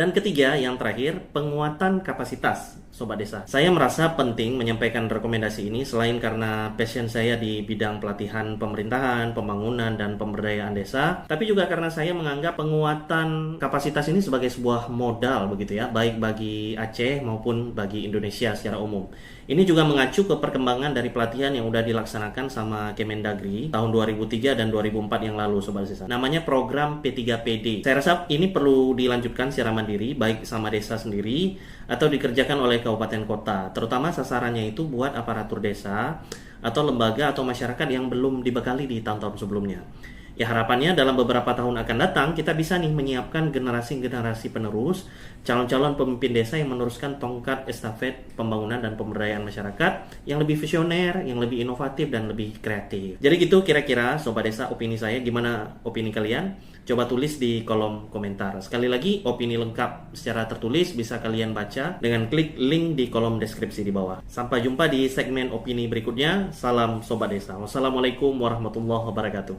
Dan ketiga, yang terakhir, penguatan kapasitas Sobat Desa. Saya merasa penting menyampaikan rekomendasi ini selain karena passion saya di bidang pelatihan pemerintahan, pembangunan, dan pemberdayaan desa, tapi juga karena saya menganggap penguatan kapasitas ini sebagai sebuah modal begitu ya, baik bagi Aceh maupun bagi Indonesia secara umum. Ini juga mengacu ke perkembangan dari pelatihan yang udah dilaksanakan sama Kemendagri tahun 2003 dan 2004 yang lalu Sobat Desa. Namanya program P3PD. Saya rasa ini perlu dilanjutkan secara mandiri, baik sama desa sendiri atau dikerjakan oleh kabupaten kota. Terutama sasarannya itu buat aparatur desa atau lembaga atau masyarakat yang belum dibekali di tahun-tahun sebelumnya. Ya harapannya dalam beberapa tahun akan datang kita bisa nih menyiapkan generasi-generasi penerus, calon-calon pemimpin desa yang meneruskan tongkat estafet pembangunan dan pemberdayaan masyarakat yang lebih visioner, yang lebih inovatif dan lebih kreatif. Jadi gitu kira-kira Sobat Desa opini saya, gimana opini kalian? Coba tulis di kolom komentar. Sekali lagi opini lengkap secara tertulis bisa kalian baca dengan klik link di kolom deskripsi di bawah. Sampai jumpa di segmen opini berikutnya. Salam Sobat Desa. Wassalamualaikum warahmatullahi wabarakatuh.